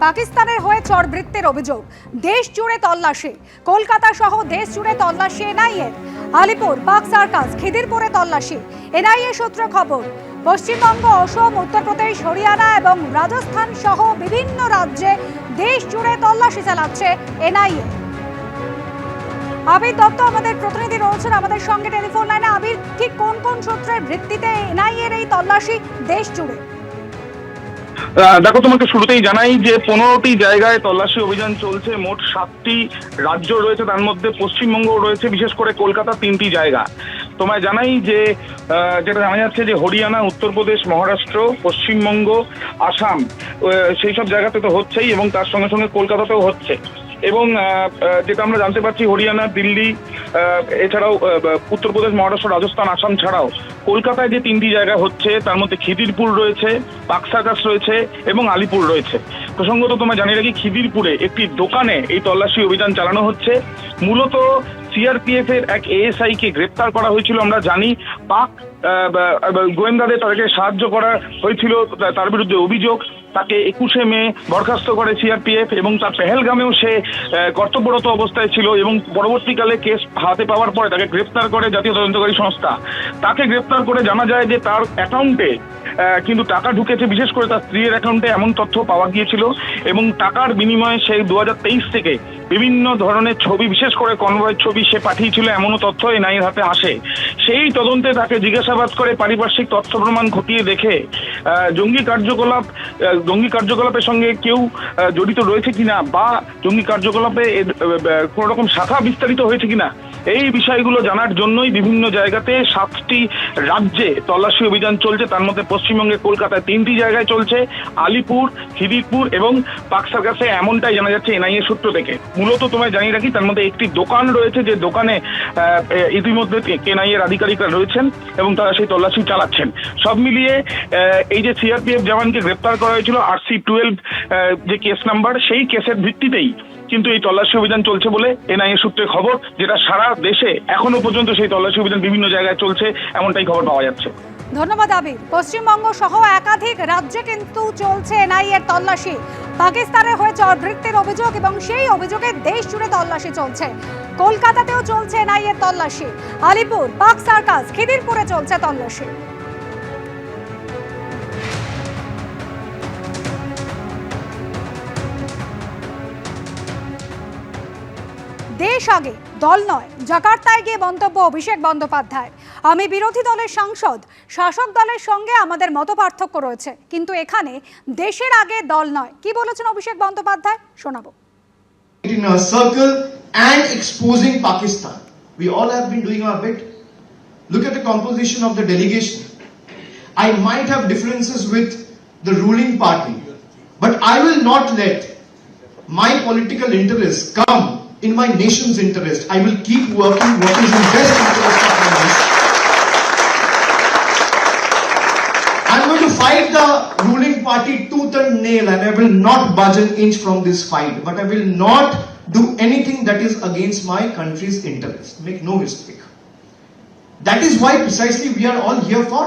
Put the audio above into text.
পাকিস্তানের হয়ে চরবৃত্তির অভিযোগ, দেশ জুড়ে তল্লাশি। কলকাতা সহ দেশ জুড়ে তল্লাশি এনআইএ। আলিপুর, পাক সার্কাস, খিদিরপুরে তল্লাশি। এনআইএ সূত্রে খবর, পশ্চিমবঙ্গ, অসম, উত্তরপ্রদেশ, হরিয়ানা এবং রাজস্থান সহ বিভিন্ন রাজ্যে দেশ জুড়ে তল্লাশি চালাচ্ছে এনআইএ। আবির দত্ত আমাদের প্রতিনিধি রয়েছেন আমাদের সঙ্গে টেলিফোন লাইনে। আবির, ঠিক কোন কোন সূত্রের ভিত্তিতে এনআইএর এই তল্লাশি দেশ জুড়ে? দেখো, তোমাকে শুরুতেই জানাই যে 15টি জায়গায় তল্লাশি অভিযান চলছে। মোট 7টি রাজ্য রয়েছে, তার মধ্যে পশ্চিমবঙ্গ রয়েছে, বিশেষ করে কলকাতা 3টি জায়গা। তোমায় জানাই যে যেটা জানা যাচ্ছে যে হরিয়ানা, উত্তরপ্রদেশ, মহারাষ্ট্র, পশ্চিমবঙ্গ, আসাম, সেই সব জায়গাতে তো হচ্ছেই এবং তার সঙ্গে সঙ্গে কলকাতাতেও হচ্ছে। এবং যেটা আমরা জানতে পারছি, হরিয়ানা, দিল্লি, এছাড়াও উত্তরপ্রদেশ, মহারাষ্ট্র, রাজস্থান, আসাম ছাড়াও কলকাতায় যে 3টি জায়গা হচ্ছে তার মধ্যে খিদিরপুর রয়েছে, পাক সার্কাস রয়েছে এবং আলিপুর রয়েছে। প্রসঙ্গত তোমায় জানিয়ে রাখি, খিদিরপুরে একটি দোকানে এই তল্লাশি অভিযান চালানো হচ্ছে। মূলত সিআরপিএফ এর এক এএসআই কে গ্রেপ্তার করা হয়েছিল। আমরা জানি পাক গোয়েন্দাদের তাদেরকে সাহায্য করা হয়েছিল, তার বিরুদ্ধে অভিযোগ। তাকে 21শে মে বরখাস্ত করে সিআরপিএফ এবং তার পেহেলগামেও সে কর্তব্যরত অবস্থায় ছিল এবং পরবর্তীকালে কেস হাতে পাওয়ার পরে তাকে গ্রেপ্তার করে জাতীয় তদন্তকারী সংস্থা। তাকে গ্রেপ্তার করে জানা যায় যে তার অ্যাকাউন্টে কিন্তু টাকা ঢুকেছে, বিশেষ করে তার স্ত্রীর অ্যাকাউন্টে এমন তথ্য পাওয়া গিয়েছিল এবং টাকার বিনিময়ে সে 2023 থেকে বিভিন্ন ধরনের ছবি, বিশেষ করে কনভয়ের ছবি সে পাঠিয়েছিল, এমনও তথ্য এনআইএর হাতে আসে। সেই তদন্তে তাকে জিজ্ঞাসাবাদ করে পারিপার্শ্বিক তথ্য প্রমাণ খতিয়ে দেখে জঙ্গি কার্যকলাপের সঙ্গে কেউ জড়িত রয়েছে কিনা বা জঙ্গি কার্যকলাপে কোন রকম শাখা বিস্তারিত হয়েছে কিনা, এই বিষয়গুলো জানার জন্যই বিভিন্ন জায়গাতে 7টি রাজ্যে তল্লাশি অভিযান চলছে। তার মধ্যে পশ্চিমবঙ্গে কলকাতায় 3টি জায়গায় চলছে, আলিপুর, খিদিরপুর এবং পাক সার্কাসে, এমনটাই জানা যাচ্ছে এনআইএ সূত্র থেকে। মূলত তোমায় জানিয়ে রাখি, তার মধ্যে একটি দোকান রয়েছে, যে দোকানে ইতিমধ্যে এনআইএর আধিকারিকরা রয়েছেন এবং তারা সেই তল্লাশি চালাচ্ছেন। সব মিলিয়ে এই যে সিআরপিএফ জওয়ানকে গ্রেপ্তার করা হয়েছিল RC-12 যে কেস নাম্বার, সেই কেসের ভিত্তিতেই কিন্তু এই তল্লাশি অভিযান চলছে বলে এনআইএ সূত্রে খবর, যেটা সারা দেশে এখনো পর্যন্ত সেই তল্লাশি অভিযান বিভিন্ন জায়গায় চলছে, এমনটাই খবর পাওয়া যাচ্ছে। ধন্যবাদ আবির। পশ্চিমবঙ্গ সহ একাধিক রাজ্যে কিন্তু চলছে এনআইএর তল্লাশি। পাকিস্তানের হয়ে চরবৃত্তির অভিযোগ এবং সেই অভিযোগে দেশ জুড়ে তল্লাশি চলছে। কলকাতাতেও চলছে এনআইএর তল্লাশি। আলিপুর, পাক সার্কাস, খিদিরপুরে চলছে তল্লাশি। দেশ আগে, দল নয়, জাকার্তায় গিয়ে মন্তব্য অভিষেক বন্দ্যোপাধ্যায়। আমি বিরোধী দলের সাংসদ, শাসক দলের সঙ্গে আমাদের মত পার্থক্য রয়েছে, কিন্তু এখানে দেশের আগে দল নয়। কি বলেছেন অভিষেক বন্দ্যোপাধ্যায়, শোনাবো। In a circle and exposing Pakistan. We all have been doing our bit. Look at the composition of the delegation. I might have differences with the ruling party, but I will not let my political interests come in my nation's interest. I will keep working what is in best interest of my nation. I'm going to fight the ruling party tooth and nail, and I will not budge an inch from this fight. But I will not do anything that is against my country's interest. Make no mistake. That is why precisely we are all here for.